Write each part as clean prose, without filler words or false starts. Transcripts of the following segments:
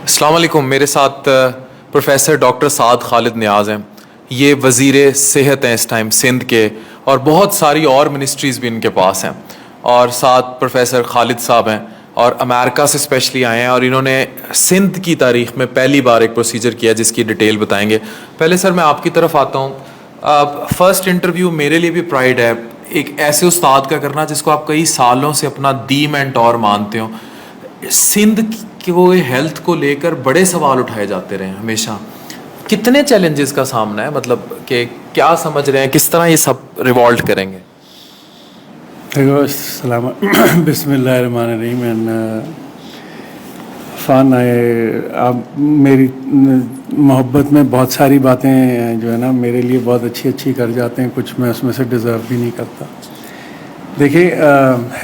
السلام علیکم. میرے ساتھ پروفیسر ڈاکٹر سعد خالد نیاز ہیں. یہ وزیر صحت ہیں اس ٹائم سندھ کے, اور بہت ساری اور منسٹریز بھی ان کے پاس ہیں. اور ساتھ پروفیسر خالد صاحب ہیں, اور امریکہ سے اسپیشلی آئے ہیں, اور انہوں نے سندھ کی تاریخ میں پہلی بار ایک پروسیجر کیا جس کی ڈیٹیل بتائیں گے. پہلے سر میں آپ کی طرف آتا ہوں. فرسٹ انٹرویو میرے لیے بھی پرائڈ ہے ایک ایسے استاد کا کرنا جس کو آپ کئی سالوں سے اپنا دی مینٹور مانتے ہو. سندھ کہ وہ ہیلتھ کو لے کر بڑے سوال اٹھائے جاتے رہے ہمیشہ. کتنے چیلنجز کا سامنا ہے, مطلب کہ کیا سمجھ رہے ہیں, کس طرح یہ سب ریوالٹ کریں گے؟ السلام بسم اللہ الرحمن الرحیم. عفان, آپ میری محبت میں بہت ساری باتیں جو ہے نا میرے لیے بہت اچھی کر جاتے ہیں, کچھ میں اس میں سے ڈیزرو بھی نہیں کرتا. دیکھیے,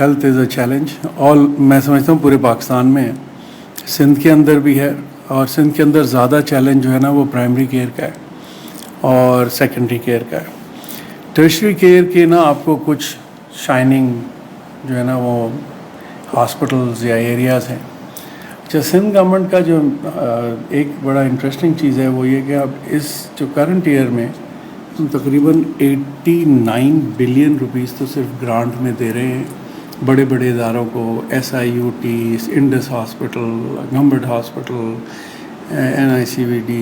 ہیلتھ از اے چیلنج آل, میں سمجھتا ہوں پورے پاکستان میں ہے, سندھ کے اندر بھی ہے. اور سندھ کے اندر زیادہ چیلنج جو ہے نا وہ پرائمری کیئر کا ہے اور سیکنڈری کیئر کا ہے. ٹرشری کیئر کے نا آپ کو کچھ شائننگ جو ہے نا وہ ہاسپٹلز یا ایریاز ہیں. اچھا, سندھ گورنمنٹ کا جو ایک بڑا انٹرسٹنگ چیز ہے وہ یہ کہ اب اس جو کرنٹ ایئر میں ہم تقریباً 89 بلین روپیز تو صرف گرانٹ میں دے رہے ہیں بڑے بڑے اداروں کو. SIUT, Indus hospital, government hospital, NICVD,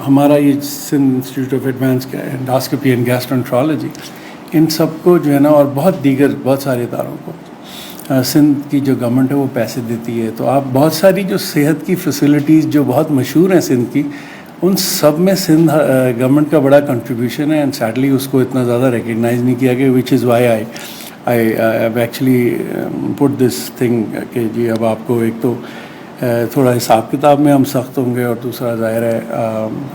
ہمارا یہ Sindh institute of advance endoscopy and gastroenterology, ان سب کو جو ہے نا, اور بہت سارے اداروں کو سندھ کی جو گورنمنٹ ہے وہ پیسے دیتی ہے. تو آپ بہت ساری جو صحت کی فیسلٹیز جو بہت مشہور ہیں سندھ کی, ان سب میں سندھ گورنمنٹ کا بڑا کنٹریبیوشن ہے. اینڈ سیڈلی اس کو اتنا زیادہ ریکگنائز نہیں کیا گیا, which is why I actually put this thing کہ جی اب آپ کو ایک تو تھوڑا حساب کتاب میں ہم سخت ہوں گے, اور دوسرا ظاہر ہے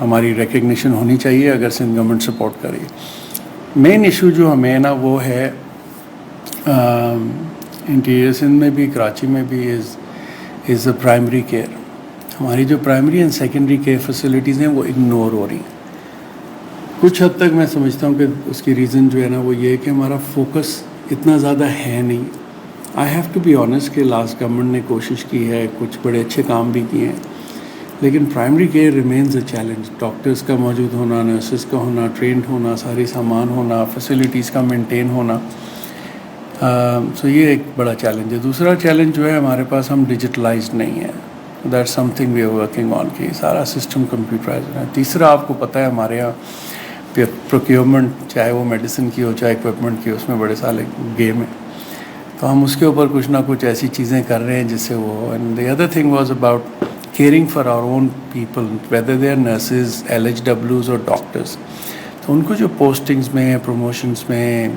ہماری ریکگنیشن ہونی چاہیے اگر سندھ گورنمنٹ سپورٹ کرے. مین ایشو جو ہمیں نا وہ ہے انٹیریئر سندھ میں بھی, کراچی میں بھی از اے پرائمری کیئر. ہماری جو primary and secondary care facilities ہیں وہ اگنور ہو رہی ہیں کچھ حد تک. میں سمجھتا ہوں کہ اس کی ریزن جو ہے نا وہ یہ ہے کہ ہمارا فوکس اتنا زیادہ ہے نہیں. I have to be honest کہ لاسٹ گورنمنٹ نے کوشش کی ہے, کچھ بڑے اچھے کام بھی کیے ہیں, لیکن primary care remains a challenge. Doctors کا موجود ہونا, نرسز کا ہونا, ٹرینڈ ہونا, ساری سامان ہونا, فیسلٹیز کا مینٹین ہونا, سو یہ ایک بڑا چیلنج ہے. دوسرا چیلنج جو ہے ہمارے پاس, ہم ڈیجیٹلائزڈ نہیں ہیں. That something we are working on کہ سارا سسٹم کمپیوٹرائز ہے. تیسرا, آپ کو پتہ ہے ہمارے یہاں پروکیورمنٹ, چاہے وہ میڈیسن کی ہو چاہے اکوپمنٹ کی, اس میں بڑے سارے گیم ہیں. تو ہم اس کے اوپر کچھ نہ کچھ ایسی چیزیں کر رہے ہیں جس سے وہ. And the other thing was about caring for our own people, whether they are nurses, LHWs اور ڈاکٹرس. تو ان کو جو پوسٹنگس میں, پروموشنس میں,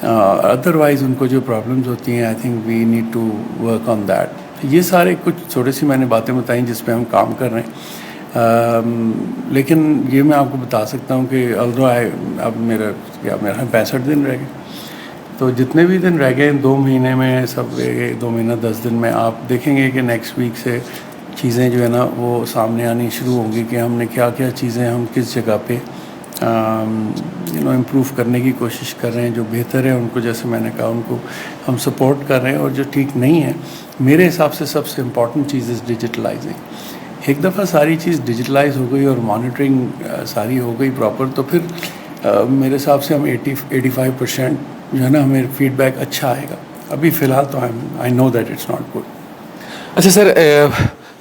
ادروائز ان کو جو پرابلمز ہوتی ہیں, I think we need to work on that. یہ سارے کچھ چھوٹی سی میں نے باتیں بتائیں جس پہ ہم کام کر رہے ہیں. لیکن یہ میں آپ کو بتا سکتا ہوں کہ اب میرا 65 دن رہ گئے. تو جتنے بھی دن رہ گئے 2 مہینے میں, سب 2 مہینہ 10 دن میں, آپ دیکھیں گے کہ نیکسٹ ویک سے چیزیں جو ہے نا وہ سامنے آنی شروع ہوں گی کہ ہم نے کیا کیا چیزیں ہم کس جگہ پہ امپروو کرنے کی کوشش کر رہے ہیں. جو بہتر ہے ان کو, جیسے میں نے کہا, ان کو ہم سپورٹ کر رہے ہیں, اور جو ٹھیک نہیں ہے, میرے حساب سے سب سے امپورٹنٹ چیز از ڈیجیٹلائزنگ. ایک دفعہ ساری چیز ڈیجیٹلائز ہو گئی اور مانیٹرنگ ساری ہو گئی پراپر, تو پھر میرے حساب سے ہم 85% جو ہے نا ہمیں فیڈ بیک اچھا آئے گا. ابھی فی الحال تو I know that it's not good. اچھا سر,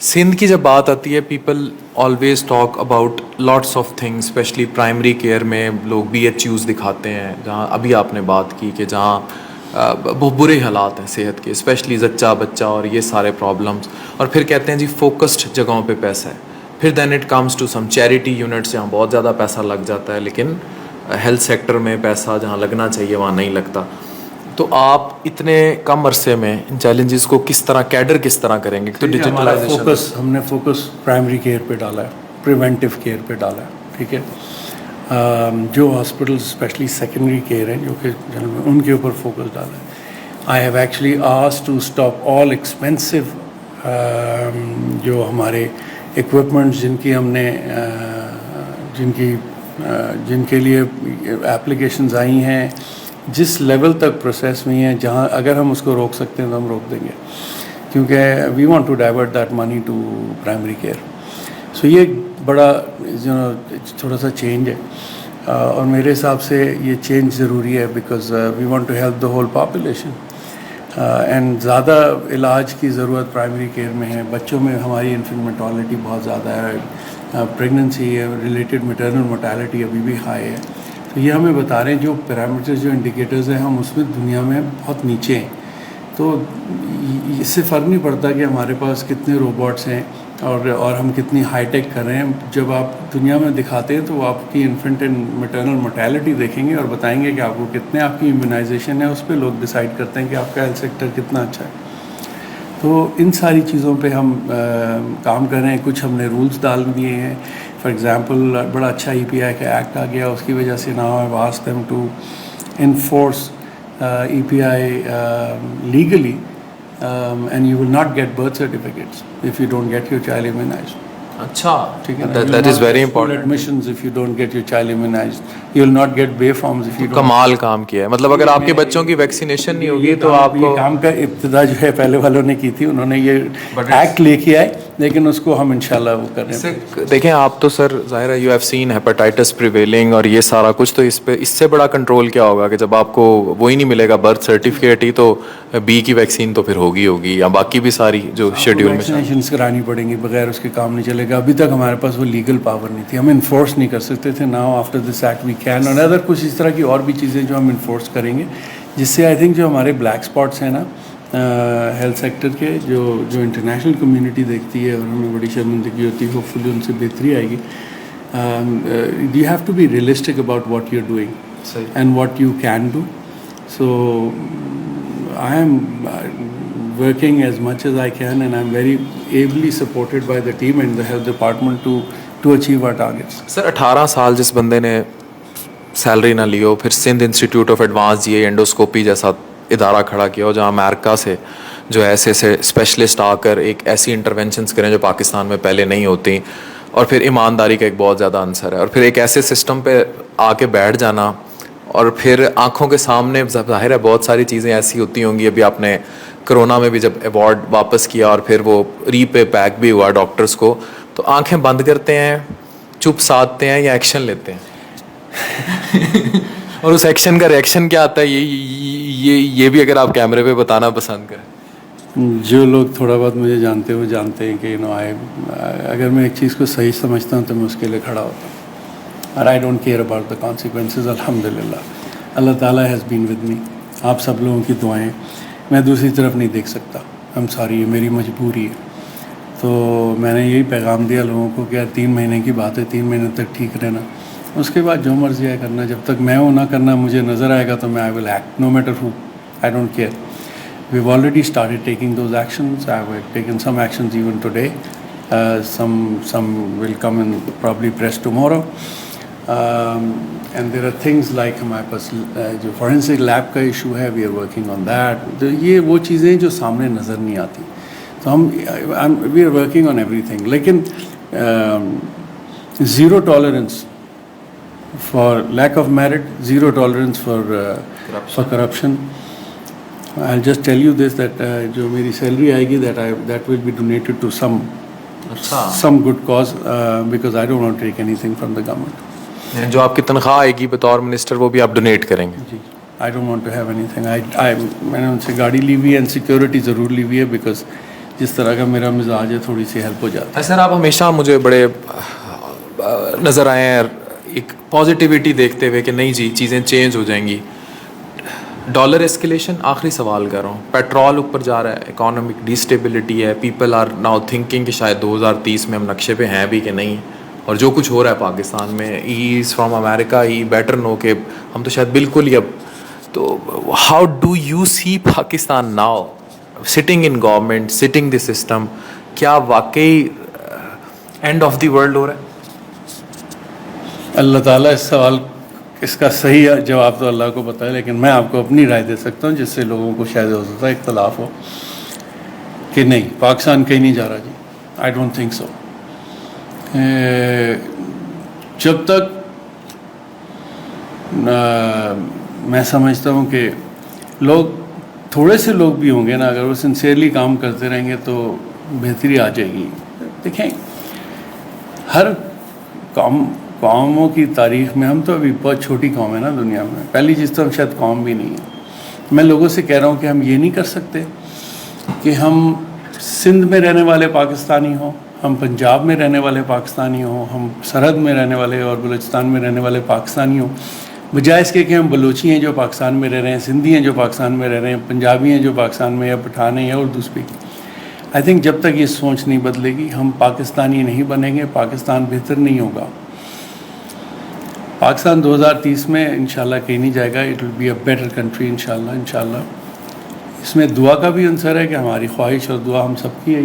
سندھ کی جب بات آتی ہے, people always talk about lots of things, especially primary care میں لوگ BHUs دکھاتے ہیں, جہاں ابھی آپ نے بات کی کہ جہاں بہت برے حالات ہیں صحت کے, اسپیشلی زچہ بچہ اور یہ سارے پرابلمس. اور پھر کہتے ہیں جی فوکسڈ جگہوں پہ پیسہ ہے. پھر then it comes to some charity units جہاں بہت زیادہ پیسہ لگ جاتا ہے, لیکن ہیلتھ سیکٹر میں پیسہ جہاں لگنا چاہیے وہاں نہیں لگتا. تو آپ اتنے کم عرصے میں ان چیلنجز کو کس طرح کیڈر کس طرح کریں گے؟ تو ڈیجیٹلائزیشن ہم نے فوکس پرائمری کیئر پہ ڈالا ہے, پریونٹیو کیئر پہ ڈالا ہے. ٹھیک ہے, جو ہاسپٹلز اسپیشلی سیکنڈری کیئر ہیں جو کہ ان کے اوپر فوکس ڈالا ہے. I have actually asked to stop all expensive جو ہمارے اکوپمنٹس جن کے لیے ایپلیکیشنز آئی ہیں, جس لیول تک پروسیس ہوئی ہیں, جہاں اگر ہم اس کو روک سکتے ہیں تو ہم روک دیں گے. کیونکہ we want to divert that money to primary care. So یہ بڑا تھوڑا سا چینج ہے, اور میرے حساب سے یہ چینج ضروری ہے, because we want to help the whole population. And زیادہ علاج کی ضرورت پرائمری کیئر میں ہے. بچوں میں ہماری انفنٹ مرٹالٹی بہت زیادہ ہے, پریگننسی ریلیٹڈ میٹرنل مرٹالٹی ابھی بھی ہائی ہے. تو یہ ہمیں بتا رہے ہیں جو پیرامیٹرز, جو انڈیکیٹرز ہیں, ہم اس میں دنیا میں بہت نیچے ہیں. تو اس سے فرق نہیں پڑتا کہ ہمارے پاس کتنے روبوٹس ہیں اور ہم کتنی ہائی ٹیک کر رہے ہیں. جب آپ دنیا میں دکھاتے ہیں تو وہ آپ کی انفنٹ اینڈ میٹرنل مرٹیلٹی دیکھیں گے اور بتائیں گے کہ آپ کو کتنے آپ کی امیونائزیشن ہے. اس پہ لوگ ڈیسائیڈ کرتے ہیں کہ آپ کا ہیلتھ سیکٹر کتنا اچھا ہے. تو ان ساری چیزوں پہ ہم کام کر رہے ہیں. کچھ ہم نے رولز ڈال دیے ہیں. فار ایگزامپل بڑا اچھا EPI کا ایکٹ آ گیا, اس کی وجہ سے now I ask them to enforce EPI legally, and you will not get birth certificates if you don't get your child immunized. اچھا, ٹھیک ہے, that is very important. Admissions if you don't get your child immunized. You will not get bay forms if you don't. کمال کام کیا ہے. مطلب اگر آپ کے بچوں کی ویکسینیشن نہیں ہوگی تو آپ کو یہ کام کا ابتدا جو ہے پہلے والوں نے کی تھی, انہوں نے یہ ایکٹ لے کے آئے, لیکن اس کو ہم انشاءاللہ وہ کر رہے ہیں. دیکھیں آپ تو سر ظاہر ہے you have seen hepatitis prevailing اور یہ سارا کچھ, تو اس پہ اس سے بڑا کنٹرول کیا ہوگا کہ جب آپ کو وہی نہیں ملے گا برتھ سرٹیفکیٹ ہی, تو B کی ویکسین تو پھر ہوگی یا باقی بھی ساری جو شیڈیول میں ویکسینیشنز کرانی پڑیں گی, بغیر اس کے کام نہیں چلے گا. ابھی تک ہمارے پاس وہ لیگل پاور نہیں تھی, ہم انفورس نہیں کر سکتے تھے. Now after this act we can, اور ادر کچھ اس طرح کی اور بھی چیزیں جو ہم انفورس کریں گے, جس سے آئی تھنک جو ہمارے بلیک اسپاٹس ہیں نا ہیلتھ سیکٹر کے, جو انٹرنیشنل کمیونٹی دیکھتی ہے اور ہمیں بڑی شرمندگی ہوتی ہے, ہوپ فلی ان سے بہتری آئے گی. You have to be realistic about what you are doing and what you can do. So I am working as much as I can, and I'm very ably supported by the team and the health department to achieve our targets. سر 18 سال جس بندے نے salary نہ لی ہو, پھر Sindh institute of advance GI endoscopy جیسا ادارہ کھڑا کیا ہو جہاں امریکہ سے جو ایسے اسپیشلسٹ آ کر ایک ایسی انٹرونشنس کریں جو پاکستان میں پہلے نہیں ہوتی, اور پھر ایمانداری کا ایک بہت زیادہ عنصر ہے, اور پھر ایک ایسے سسٹم پہ آ کے بیٹھ جانا, اور پھر آنکھوں کے سامنے ظاہر ہے بہت ساری چیزیں ایسی ہوتی ہوں گی. ابھی آپ نے کرونا میں بھی جب ایوارڈ واپس کیا اور پھر وہ پے پیک بھی ہوا ڈاکٹرز کو, تو آنکھیں بند کرتے ہیں, چپ سادھتے ہیں یا ایکشن لیتے ہیں؟ اور اس ایکشن کا ریئیکشن کیا آتا ہے, یہ بھی اگر آپ کیمرے پہ بتانا پسند کریں. جو لوگ تھوڑا بہت مجھے جانتے ہیں وہ جانتے ہیں کہ اگر میں ایک چیز کو صحیح سمجھتا ہوں تو میں اس کے لیے کھڑا ہوتا ہوں. اور I don't care about the consequences. الحمدللہ اللہ تعالیٰ has been with me. آپ سب لوگوں کی دعائیں, میں دوسری طرف نہیں دیکھ سکتا. I'm sorry, یہ میری مجبوری ہے. تو میں نے یہی پیغام دیا لوگوں کو کہ 3 مہینے کی بات ہے, 3 مہینے تک ٹھیک رہنا, اس کے بعد جو مرضی ہے کرنا. جب تک میں نہ کرنا مجھے نظر آئے گا تو میں I will act, no matter who. I don't care. We've already started taking those actions. I've taken some actions even today. Some will come and probably press tomorrow. And there are things like ہمارے پاس جو forensic lab کا issue ہے, we are working on that. تو یہ وہ چیزیں جو سامنے نظر نہیں آتی, تو we are working on every thing. لیکن zero tolerance for lack of merit, zero tolerance for corruption. I'll just tell you this, that جو میری سیلری آئے گی that will be donated to some good cause, because I don't want to take anything from the government. جو آپ کی تنخواہ آئے گی بطور منسٹر وہ بھی آپ ڈونیٹ کریں گے؟ جی, I don't want to have anything. میں نے ان سے گاڑی لی ہوئی ہے, اینڈ سیکورٹی ضرور لی ہوئی ہے, بیکاز جس طرح کا میرا مزاج ہے تھوڑی سی ہیلپ ہو جاتا ہے. سر آپ ہمیشہ مجھے بڑے نظر آئے ہیں ایک پازیٹیوٹی دیکھتے ہوئے کہ نہیں جی چیزیں چینج ہو جائیں گی. ڈالر ایسکیلیشن, آخری سوال کر رہا ہوں, پیٹرول اوپر جا رہا ہے, اکانومک ڈیسٹیبلٹی ہے, پیپل آر ناؤ تھنکنگ کہ شاید 2030 میں ہم نقشے پہ ہیں بھی کہ نہیں, اور جو کچھ ہو رہا ہے پاکستان میں, ہی is from America, he better know کہ ہم تو شاید بالکل ہی اب. تو how do you see Pakistan now sitting in government, sitting the system, کیا واقعی اینڈ آف دی ورلڈ ہو رہا ہے؟ اللہ تعالیٰ اس کا صحیح جواب تو اللہ کو پتہ ہے, لیکن میں آپ کو اپنی رائے دے سکتا ہوں جس سے لوگوں کو شاید ہو سکتا ہے اختلاف ہو, کہ نہیں پاکستان کہیں نہیں جا رہا. جی آئی ڈونٹ تھنک سو. جب تک میں سمجھتا ہوں کہ لوگ تھوڑے سے لوگ بھی ہوں گے نا, اگر وہ سنسیئرلی کام کرتے رہیں گے تو بہتری آ جائے گی. دیکھیں ہر قوموں کی تاریخ میں, ہم تو ابھی بہت چھوٹی قوم ہے نا دنیا میں, پہلی چیز تو ہم شاید قوم بھی نہیں ہے. میں لوگوں سے کہہ رہا ہوں کہ ہم یہ نہیں کر سکتے کہ ہم سندھ میں رہنے والے پاکستانی ہوں, ہم پنجاب میں رہنے والے پاکستانی ہوں, ہم سرحد میں رہنے والے اور بلوچستان میں رہنے والے پاکستانی ہوں, بجائے اس کے کہ ہم بلوچی ہیں جو پاکستان میں رہ رہے ہیں, سندھی ہیں جو پاکستان میں رہ رہے ہیں, پنجابی ہیں جو پاکستان میں, یا پٹھان ہیں یا اردو اسپیکنگ. آئی تھنک جب تک یہ سوچ نہیں بدلے گی ہم پاکستانی نہیں بنیں گے, پاکستان بہتر نہیں ہوگا. پاکستان 2030 میں انشاءاللہ کہیں نہیں جائے گا. It will be a better country انشاءاللہ. اس میں دعا کا بھی عنصر ہے کہ ہماری خواہش اور دعا ہم سب کی ہے.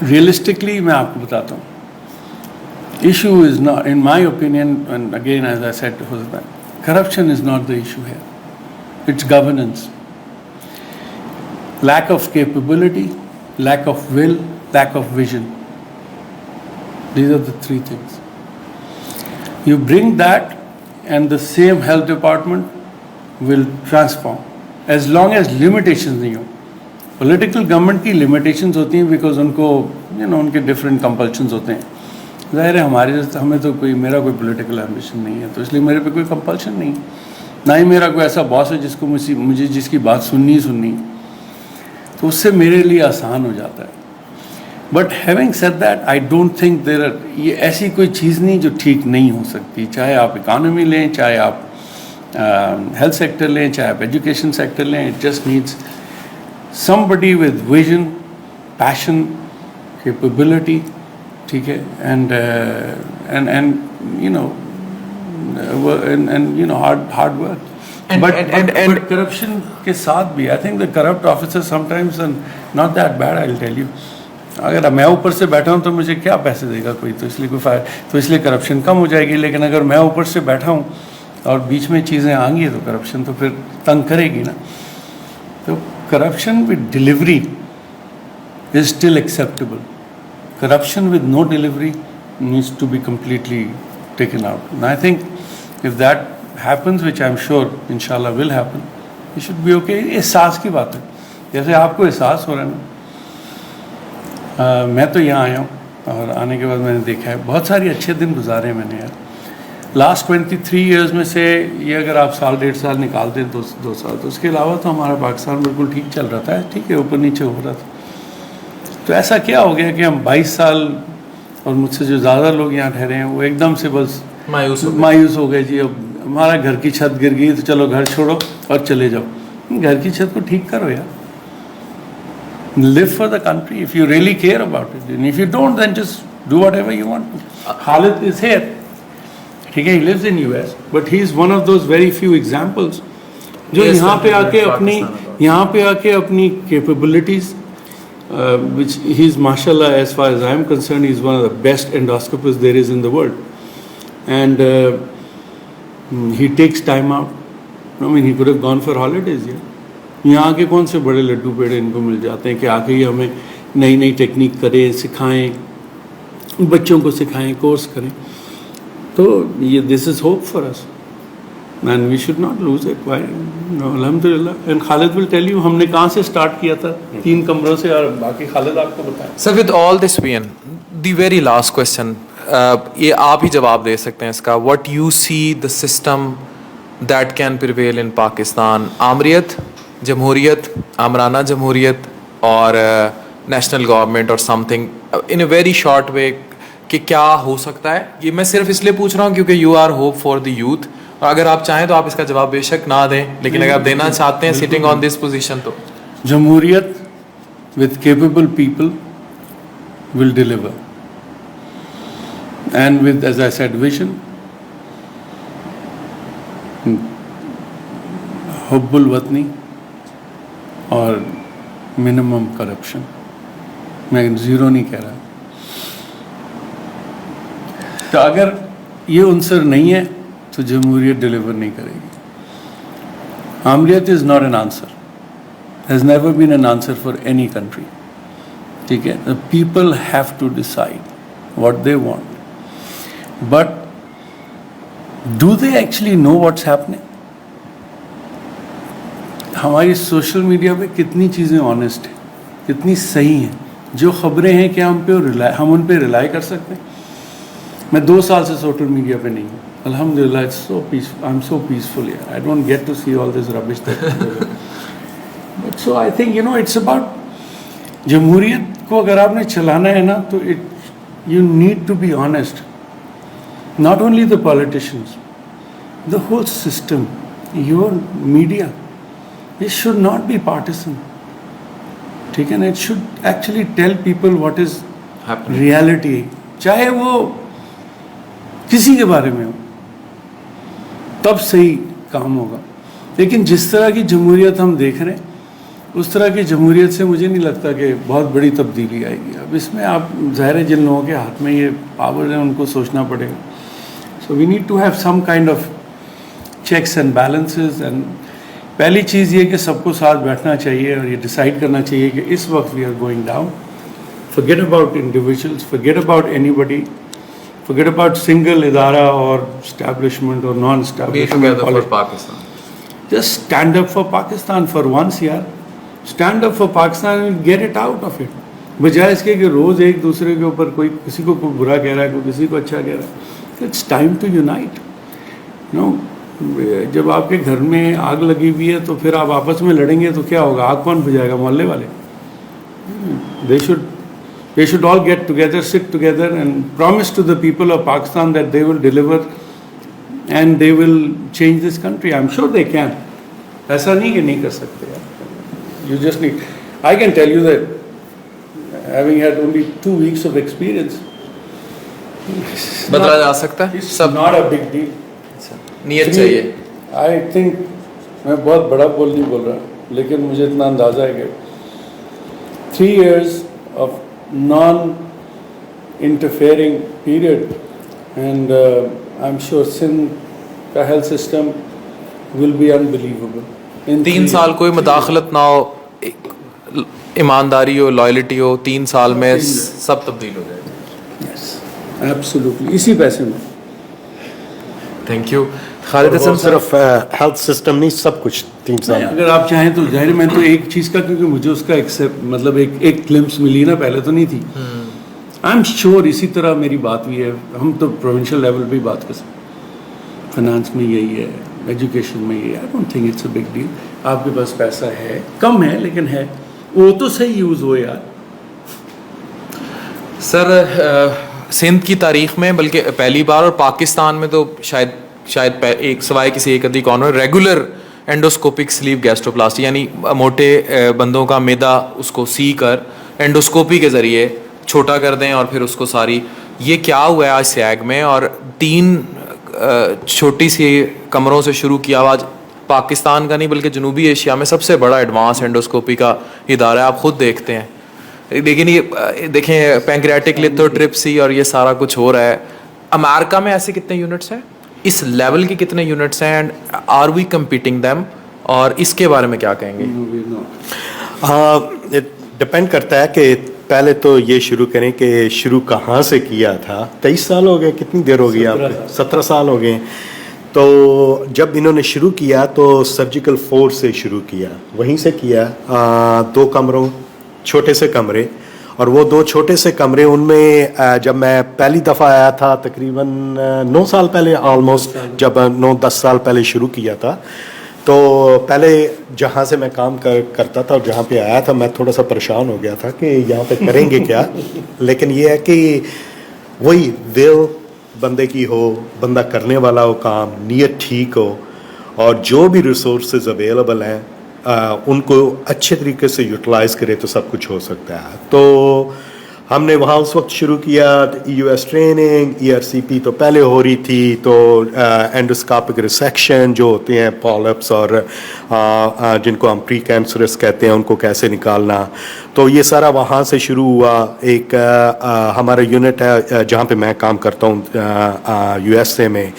ریئلسٹکلی میں آپ کو بتاتا ہوں, issue is not, in my opinion, and again as I said to Husband, corruption is not the issue here. It's governance. Lack of capability, lack of will, lack of vision. These are the three things. You bring that and the same health department will transform. As long as limitations نہیں ہو. Political government کی limitations ہوتی ہیں because ان کو ان کے different compulsions ہوتے ہیں. ظاہر ہے ہمیں تو میرا کوئی پولیٹیکل ایمبیشن نہیں ہے, تو اس لیے میرے پہ کوئی کمپلشن نہیں, نہ ہی میرا کوئی ایسا باس ہے جس کو مجھے جس کی بات سننی تو اس سے میرے لیے آسان ہو جاتا ہے. But having said that I don't think there are, یہ ایسی کوئی چیز نہیں جو ٹھیک نہیں ہو سکتی, چاہے آپ اکانومی لیں, چاہے آپ ہیلتھ سیکٹر لیں, چاہے آپ ایجوکیشن سیکٹر لیں. It just needs somebody with vision, passion, capability, ٹھیک ہے, and hard work. But corruption کے ساتھ بھی I think the corrupt officer sometimes not that bad. I will tell you, اگر میں اوپر سے بیٹھا ہوں تو مجھے کیا پیسے دے گا کوئی, تو اس لیے کرپشن کم ہو جائے گی. لیکن اگر میں اوپر سے بیٹھا ہوں اور بیچ میں چیزیں آئیں گی تو کرپشن تو پھر تنگ کرے گی نا. تو corruption with delivery is still acceptable. Corruption with no delivery needs to be completely taken out. And I think if that happens, which I'm sure inshallah will happen, it should be okay. احساس کی بات ہے, جیسے آپ کو احساس ہو رہا ہے نا. میں تو یہاں آیا ہوں اور آنے کے بعد میں نے دیکھا ہے بہت ساری اچھے دن گزارے ہیں میں نے یار. لاسٹ 23 ایئرز میں سے یہ اگر آپ سال 1.5 سال نکال دیں, 2 سال, تو اس کے علاوہ تو ہمارا پاکستان بالکل ٹھیک چل رہا تھا. ٹھیک ہے, اوپر نیچے ہو رہا تھا. تو ایسا کیا ہو گیا کہ ہم 22 سال اور مجھ سے جو زیادہ لوگ یہاں ٹھہرے ہیں وہ ایک دم سے بس مایوس ہو گئے. جی اب ہمارا گھر کی چھت گر گئی تو چلو گھر چھوڑو اور چلے جاؤ. گھر کی چھت کو ٹھیک کرو یار. live for the country if you really care about it, and if you don't then just do whatever you want. Khalid is here, ٹھیک ہے, he lives in US, but he is one of those very few examples جو یہاں پہ آ کے اپنی capabilities which he is mashallah, as far as I am concerned, he is one of the best endoscopists there is in the world, and he takes time out. I mean, he could have gone for holidays here. یہاں کے کون سے بڑے لڈو پیڑے ان کو مل جاتے ہیں کہ آ کے ہی ہمیں نئی ٹیکنیک کریں, سکھائیں, بچوں کو سکھائیں, کورس کریں. تو یہ this is hope for us and we should not lose it. الحمد للہ. And Khalid will tell you ہم نے کہاں سے اسٹارٹ کیا تھا, 3 کمروں سے, اور باقی خالد آپ کو بتائیں. Sir with all this when the very last question, یہ آپ ہی جواب دے سکتے ہیں اس کا. What you see the system that can prevail in Pakistan, آمریت, جمہوریت, آمرانہ جمہوریت, اور نیشنل گورنمنٹ, اور something in a very short way, کہ کیا ہو سکتا ہے؟ یہ میں صرف اس لیے پوچھ رہا ہوں کیونکہ you are hope for the youth, اور اگر آپ چاہیں تو آپ اس کا جواب بے شک نہ دیں, لیکن اگر آپ دینا چاہتے ہیں سٹنگ آن دس پوزیشن, تو جمہوریت with capable people will deliver, and with, as I said, vision, حب الوطنی اور منیمم کرپشن. میں زیرو نہیں کہہ رہا. تو اگر یہ عنصر نہیں ہے تو جمہوریت ڈیلیور نہیں کرے گی. آمریت is not an answer, has never been an answer for any country. ٹھیک ہے, the people have to decide what they want, but do they actually know what's happening? ہماری سوشل میڈیا پہ کتنی چیزیں آنیسٹ ہیں, کتنی صحیح ہیں, جو خبریں ہیں کہ ہم ان پہ ریلائی کر سکتے ہیں. میں 2 سال سے سوشل میڈیا پہ نہیں ہوں, الحمدللہ. It's so peaceful, I am so peaceful یار. I don't get to see all this rubbish but so I think it's about جمہوریت کو اگر آپ نے چلانا ہے نا تو you need to be honest. not only the politicians, the whole system, your media, it should not be partisan. ٹھیک ہے نا, it should actually tell people what is reality, چاہے وہ کسی کے بارے میں ہو, تب صحیح کام ہوگا. لیکن جس طرح کی جمہوریت ہم دیکھ رہے ہیں اس طرح کی جمہوریت سے مجھے نہیں لگتا کہ بہت بڑی تبدیلی آئے گی. اب اس میں آپ ظاہر ہے جن لوگوں کے ہاتھ میں یہ پاور ہے ان کو سوچنا پڑے گا. So we need to have some kind of checks and balances. And پہلی چیز یہ کہ سب کو ساتھ بیٹھنا چاہیے اور یہ ڈیسائیڈ کرنا چاہیے کہ اس وقت we are going down. Forget about individuals, forget about anybody, forget about single ادارہ اور establishment or non-establishment politics. Just stand up for Pakistan for once, yaar. Stand up for Pakistan and get it out of it. بجائے اس کے کہ روز ایک دوسرے کے اوپر کوئی کسی کو برا کہہ رہا ہے, کوئی کسی کو اچھا کہہ رہا ہے. It's time to unite. جب آپ کے گھر میں آگ لگی ہوئی ہے تو پھر آپ آپس میں لڑیں گے تو کیا ہوگا؟ آگ کون بجھائے گا؟ محلے والے. They should all get together, sit together and promise to the people of Pakistan that they will deliver and they will change this country. I'm sure they can. ایسا نہیں کہ نہیں کر سکتے. You just need. I can tell you that having had only 2 weeks of experience, بدلا جا سکتا ہے. سب not a big deal. نیت چاہیے. I think میں بہت بڑا بول نہیں بول رہا, لیکن مجھے اتنا اندازہ ہے کہ 3 years of non-interfering period and I'm sure Sindh کا health system will be unbelievable. 3 سال کوئی مداخلت نہ ہو, ایمانداری ہو, لائلٹی ہو, 3 سال میں سب تبدیل ہو جائے. ایبسولوٹلی اسی پیسے میں. Thank you. خالد حسن, صرف ہیلتھ سسٹم نہیں, سب کچھ 3 سال. اگر آپ چاہیں تو ظاہر میں تو ایک چیز کا, کیونکہ مجھے اس کا مطلب ایک گلمپس ملی نا, پہلے تو نہیں تھی. آئی ایم شیور اسی طرح میری بات بھی ہے. ہم تو پروونشل لیول پہ ہی بات کر سکتے, فائنانس میں یہی ہے, ایجوکیشن میں یہ ہے. I don't think it's a big deal. آپ کے پاس پیسہ ہے, کم ہے لیکن ہے, وہ تو صحیح یوز ہو یار. سر سندھ کی تاریخ میں بلکہ پہلی بار, اور پاکستان میں تو شاید ایک سوائے کسی ایک ادھی کارنر, ریگولر اینڈوسکوپک سلیو گیسٹروپلاسٹی, یعنی موٹے بندوں کا میدا اس کو سی کر اینڈوسکوپی کے ذریعے چھوٹا کر دیں اور پھر اس کو ساری. یہ کیا ہوا ہے آج سیاگ میں؟ اور 3 چھوٹی سی کمروں سے شروع کیا ہوا, آج پاکستان کا نہیں بلکہ جنوبی ایشیا میں سب سے بڑا ایڈوانس اینڈوسکوپی کا ادارہ ہے. آپ خود دیکھتے ہیں. لیکن یہ دیکھیں پینکریاٹک لیتھوٹرپسی اور یہ سارا کچھ ہو رہا ہے. امریکہ میں ایسے کتنے یونٹس ہیں, اس لیول کے کتنے یونٹس ہیں, and are we competing them, اور اس کے بارے میں کیا کہیں گے؟ ہاں, ڈپینڈ کرتا ہے کہ پہلے تو یہ شروع کریں کہ شروع کہاں سے کیا تھا. 23 سال ہو گئے, کتنی دیر ہو گئی آپ کو؟ 17 سال ہو گئے. تو جب انہوں نے شروع کیا تو سرجیکل 4 سے شروع کیا, وہیں سے کیا. 2 کمروں, چھوٹے سے کمرے, اور وہ 2 چھوٹے سے کمرے, ان میں جب میں پہلی دفعہ آیا تھا تقریباً 9 سال پہلے, آلموسٹ جب 9-10 سال پہلے شروع کیا تھا, تو پہلے جہاں سے میں کام کرتا تھا اور جہاں پہ آیا تھا میں تھوڑا سا پریشان ہو گیا تھا کہ یہاں پہ کریں گے کیا. لیکن یہ ہے کہ وہی ول بندے کی ہو, بندہ کرنے والا ہو کام, نیت ٹھیک ہو, اور جو بھی ریسورسز اویلیبل ہیں ان کو اچھے طریقے سے یوٹیلائز کرے تو سب کچھ ہو سکتا ہے. تو ہم نے وہاں اس وقت شروع کیا EUS ٹریننگ, ERCP تو پہلے ہو رہی تھی, تو اینڈوسکوپک ریسیکشن جو ہوتے ہیں پالپس اور جن کو ہم پری کینسرس کہتے ہیں ان کو کیسے نکالنا, تو یہ سارا وہاں سے شروع ہوا. ایک ہمارا یونٹ ہے جہاں پہ میں کام کرتا ہوں USA میں,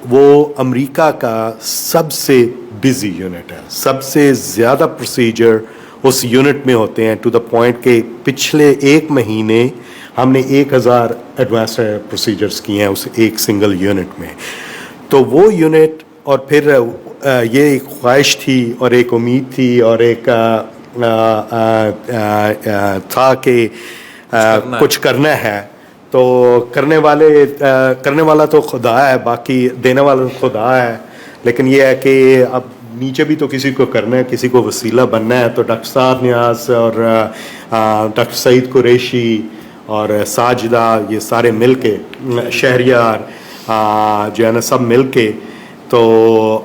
وہ امریکہ کا سب سے بزی یونٹ ہے. سب سے زیادہ پروسیجر اس یونٹ میں ہوتے ہیں, ٹو دا پوائنٹ کہ پچھلے 1 مہینے ہم نے 1000 ایڈوانس پروسیجرز کیے ہیں اس ایک سنگل یونٹ میں. تو وہ یونٹ, اور پھر یہ ایک خواہش تھی اور ایک امید تھی اور ایک تھا کہ کچھ کرنا ہے، تو کرنے والا تو خدا ہے، باقی دینے والا خدا ہے. لیکن یہ ہے کہ اب نیچے بھی تو کسی کو کرنا ہے، کسی کو وسیلہ بننا ہے. تو ڈاکٹر سعد نیاز اور ڈاکٹر سعید قریشی اور ساجدہ، یہ سارے مل کے، شہریار جو ہے نا، سب مل کے، تو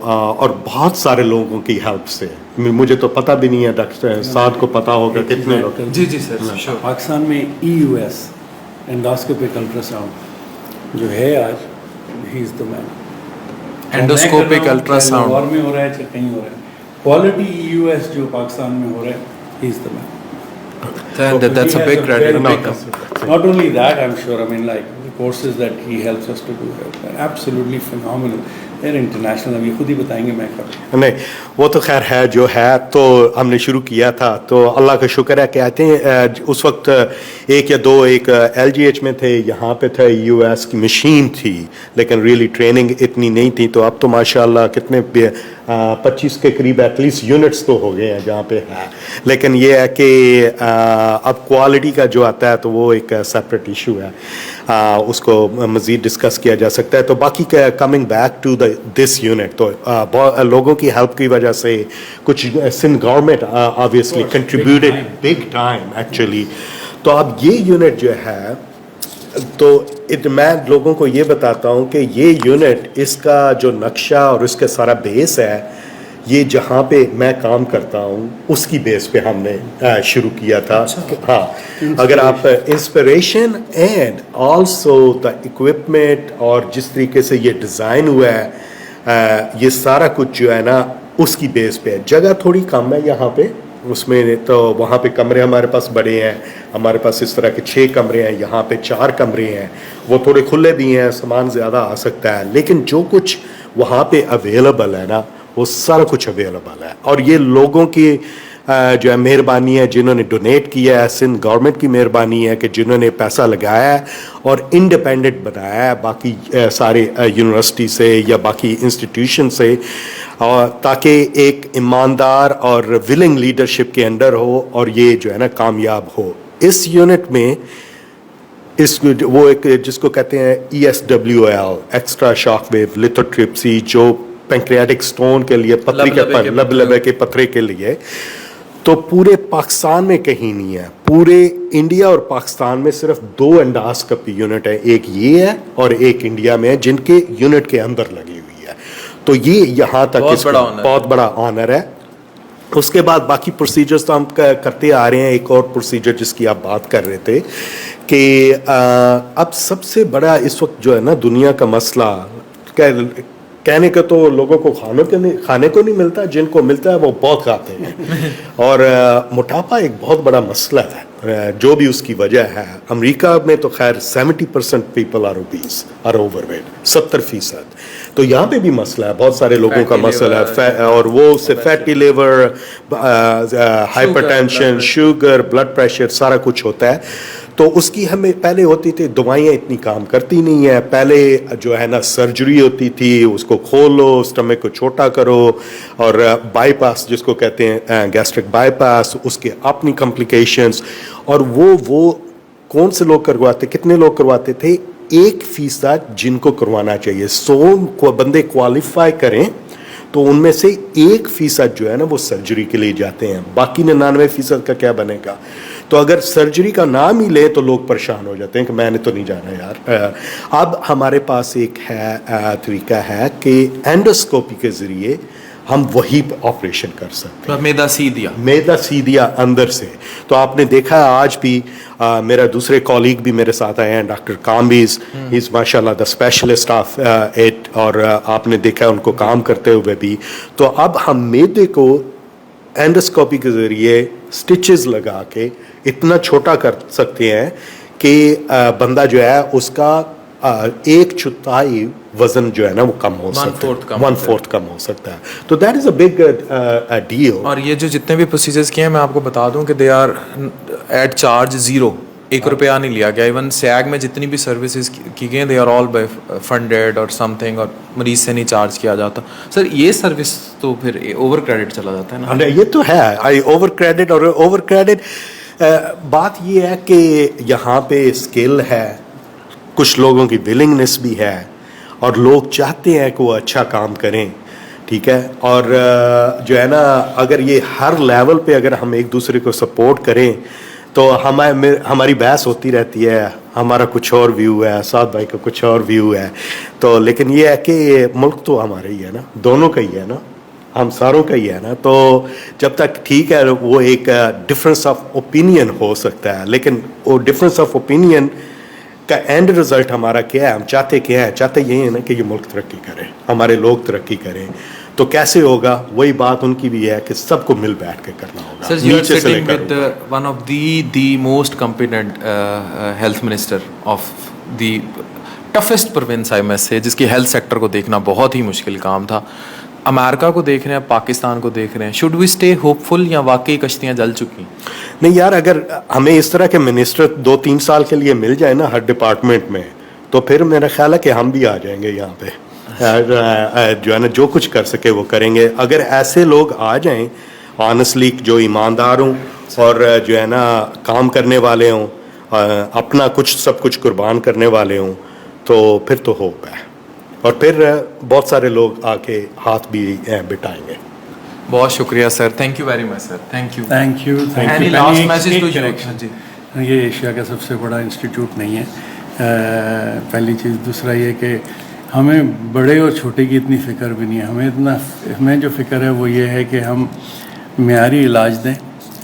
اور بہت سارے لوگوں کی ہیلپ سے، مجھے تو پتہ بھی نہیں ہے، ڈاکٹر سعد کو پتہ ہوگا کتنے لوگ. جی سر. پاکستان میں EUS انڈوسکوپک الٹرا ساؤنڈ جو ہے آج، ہی از دا مین. انڈوسکوپک الٹرا ساؤنڈ لاہور میں ہو رہا ہے چاہے کہیں ہو رہا ہے، کوالٹی EUS جو پاکستان میں ہو رہا ہے، ہی از دا مین. That's a big credit. Not only that, I'm sure, I mean, like the courses that he helps us to do are absolutely phenomenal. They're international. اب یہ خود ہی بتائیں گے. میں نہیں، وہ تو خیر ہے جو ہے. تو ہم نے شروع کیا تھا، تو اللہ کا شکر ہے کہ آتے ہیں اس وقت ایک یا دو، ایک LGH میں تھے، یہاں پہ تھے US کی مشین تھی، لیکن ریئلی ٹریننگ اتنی نہیں تھی. تو اب تو ماشاءاللہ کتنے 25 کے قریب ایٹ لیسٹ یونٹس تو ہو گئے ہیں جہاں پہ ہے. لیکن یہ ہے کہ اب کوالٹی کا جو آتا ہے تو وہ ایک سیپریٹ ایشو ہے، اس کو مزید ڈسکس کیا جا سکتا ہے. تو باقی coming back to this unit, تو لوگوں کی ہیلپ کی وجہ سے کچھ Sindh government obviously contributed big time actually. تو اب یہ یونٹ جو ہے، تو میں لوگوں کو یہ بتاتا ہوں کہ یہ یونٹ، اس کا جو نقشہ اور اس کا سارا بیس ہے، یہ جہاں پہ میں کام کرتا ہوں اس کی بیس پہ ہم نے شروع کیا تھا. ہاں، اگر آپ inspiration and also the equipment اور جس طریقے سے یہ ڈیزائن ہوا ہے، یہ سارا کچھ جو ہے نا اس کی بیس پہ ہے. جگہ تھوڑی کم ہے یہاں پہ اس میں، تو وہاں پہ کمرے ہمارے پاس بڑے ہیں، ہمارے پاس اس طرح کے 6 کمرے ہیں، یہاں پہ 4 کمرے ہیں، وہ تھوڑے کھلے بھی ہیں، سامان زیادہ آ سکتا ہے. لیکن جو کچھ وہاں پہ اویلیبل ہے نا، وہ سارا کچھ اویلیبل ہے. اور یہ لوگوں کی جو ہے مہربانی ہے، جنہوں نے ڈونیٹ کیا ہے، سندھ گورنمنٹ کی مہربانی ہے کہ جنہوں نے پیسہ لگایا ہے اور انڈیپینڈنٹ بنایا ہے باقی سارے یونیورسٹی سے یا باقی انسٹیٹیوشن سے، تاکہ ایک ایماندار اور ولنگ لیڈرشپ کے انڈر ہو اور یہ جو ہے نا کامیاب ہو. اس یونٹ میں وہ ایک جس کو کہتے ہیں ESWL، ایکسٹرا شاک ویو لیتھوٹرپسی، جو پینکریاٹک سٹون کے لیے، پتھری کے لبے کے پتھرے کے لیے، تو پورے پاکستان میں کہیں نہیں ہے. پورے انڈیا اور پاکستان میں صرف 2 انڈوسکوپی یونٹ ہے، ایک یہ ہے اور ایک انڈیا میں ہے، جن کے یونٹ کے اندر لگی ہوئی ہے. تو یہ یہاں تک بہت بڑا آنر ہے. اس کے بعد باقی پروسیجرز تو ہم کرتے آ رہے ہیں. ایک اور پروسیجر جس کی آپ بات کر رہے تھے کہ اب سب سے بڑا اس وقت جو ہے نا دنیا کا مسئلہ، کہنے کا تو لوگوں کو کھانے کو نہیں ملتا، جن کو ملتا ہے وہ بہت کھاتے ہیں. اور موٹاپا ایک بہت بڑا مسئلہ ہے، جو بھی اس کی وجہ ہے. امریکہ میں تو خیر 70% people are obese, are overweight, 70%. تو یہاں پہ بھی مسئلہ ہے، بہت سارے لوگوں کا مسئلہ ہے، اور وہ سے fatty liver, hypertension, sugar, blood pressure, سارا کچھ ہوتا ہے. تو اس کی ہمیں پہلے ہوتی تھی، دوائیاں اتنی کام کرتی نہیں ہیں. پہلے جو ہے نا سرجری ہوتی تھی، اس کو کھولو، اسٹمک کو چھوٹا کرو، اور بائی پاس جس کو کہتے ہیں گیسٹرک بائی پاس، اس کے اپنی کمپلیکیشنز. اور وہ کون سے لوگ کرواتے، کتنے لوگ کرواتے تھے؟ 1% جن کو کروانا چاہیے. 100 بندے کوالیفائی کریں تو ان میں سے 1% جو ہے نا وہ سرجری کے لیے جاتے ہیں. باقی 99% کا کیا بنے گا؟ تو اگر سرجری کا نام ہی لے تو لوگ پریشان ہو جاتے ہیں کہ میں نے تو نہیں جانا یار. اب ہمارے پاس ایک طریقہ ہے کہ اینڈوسکوپی کے ذریعے ہم وہی آپریشن کر سکتے ہیں. میدا سیدھیا اندر سے. تو آپ نے دیکھا ہے آج بھی میرا دوسرے کولیگ بھی میرے ساتھ آئے ہیں، ڈاکٹر کامبیز، از ماشاء اللہ دا اسپیشلسٹ آف ایٹ، اور آپ نے دیکھا ہے ان کو کام کرتے ہوئے بھی. تو اب ہم میدے کو اینڈوسکوپی کے ذریعے سٹچز لگا کے اتنا چھوٹا کر سکتے ہیں کہ بندہ جو ہے اس کا 1/4 وزن جو ہے نا وہ کم ہو سکتا ہے، 1/4 کم ہو سکتا ہے. تو that is a big deal. اور یہ جو جتنے بھی پروسیجرز کیے ہیں میں آپ کو بتا دوں کہ دے آر ایٹ چارج 0. ایک روپیہ نہیں لیا گیا. ایون سیاگ میں جتنی بھی سروسز کی گئی they are all by funded اور سم تھنگ, اور مریض سے نہیں چارج کیا جاتا. سر یہ سروس تو پھر اوور کریڈٹ چلا جاتا ہے نا. یہ تو ہے اوور کریڈٹ. اور اوور کریڈٹ بات یہ ہے کہ یہاں پہ اسکل ہے, کچھ لوگوں کی ولنگنس بھی ہے, اور لوگ چاہتے ہیں کہ وہ اچھا کام کریں, ٹھیک ہے. اور جو ہے نا اگر یہ ہر لیول پہ اگر ہم ایک دوسرے کو سپورٹ کریں تو ہماری بحث ہوتی رہتی ہے, ہمارا کچھ اور ویو ہے, سعد بھائی کا کچھ اور ویو ہے. تو لیکن یہ ہے کہ ملک تو ہمارا ہی ہے نا, دونوں کا ہی ہے نا, ہم ساروں کا ہی ہے نا. تو جب تک ٹھیک ہے وہ ایک ڈفرینس آف اوپینین ہو سکتا ہے, لیکن وہ ڈفرینس آف اوپینین کا اینڈ رزلٹ ہمارا کیا ہے, ہم چاہتے کیا ہے, چاہتے یہی ہے نا کہ یہ ملک ترقی کرے, ہمارے لوگ ترقی کریں. تو کیسے ہوگا, وہی بات ان کی بھی ہے کہ سب کو مل بیٹھ کے کرنا ہوگا. Sir you are sitting with one of the most competent health minister of the toughest province I must say, جس کی ہیلتھ سیکٹر کو دیکھنا بہت ہی مشکل کام تھا. امریکہ کو دیکھ رہے ہیں, پاکستان کو دیکھ رہے ہیں. شوڈ وی اسٹے ہوپ فل یا واقعی کشتیاں جل چکی؟ نہیں یار, اگر ہمیں اس طرح کے منسٹر 2-3 سال کے لیے مل جائے نا ہر ڈپارٹمنٹ میں, تو پھر میرا خیال ہے کہ ہم بھی آ جائیں گے یہاں پہ, جو ہے نا جو کچھ کر سکے وہ کریں گے. اگر ایسے لوگ آ جائیں آنیسٹلی, جو ایماندار ہوں اور جو ہے نا کام کرنے والے ہوں, اپنا کچھ سب کچھ قربان کرنے والے ہوں, تو پھر تو ہوگا. اور پھر بہت سارے لوگ آ کے ہاتھ بھی بٹائیں گے. بہت شکریہ sir, thank you very much sir. Thank you. Thank you. Any last message to you? جی, یہ ایشیا کا سب سے بڑا انسٹیٹیوٹ نہیں ہے, پہلی چیز. دوسرا یہ کہ ہمیں بڑے اور چھوٹے کی اتنی فکر بھی نہیں ہے. ہمیں جو فکر ہے وہ یہ ہے کہ ہم معیاری علاج دیں,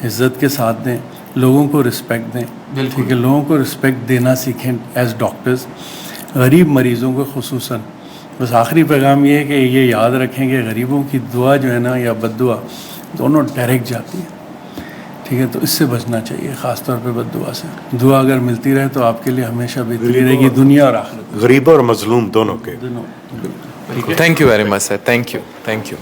عزت کے ساتھ دیں, لوگوں کو رسپیکٹ دیں. ٹھیک ہے, لوگوں کو رسپیکٹ دینا سیکھیں ایز ڈاکٹرز, غریب مریضوں کو خصوصاً. بس آخری پیغام یہ ہے کہ یہ یاد رکھیں کہ غریبوں کی دعا جو ہے نا یا بد دعا دونوں ڈائریکٹ جاتی ہے. ٹھیک ہے, تو اس سے بچنا چاہیے, خاص طور پہ بد دعا سے. دعا اگر ملتی رہے تو آپ کے لیے ہمیشہ بہتری رہے گی, دنیا اور آخرت, غریب اور مظلوم دونوں کے. دونوں. Thank you very much sir. Thank you.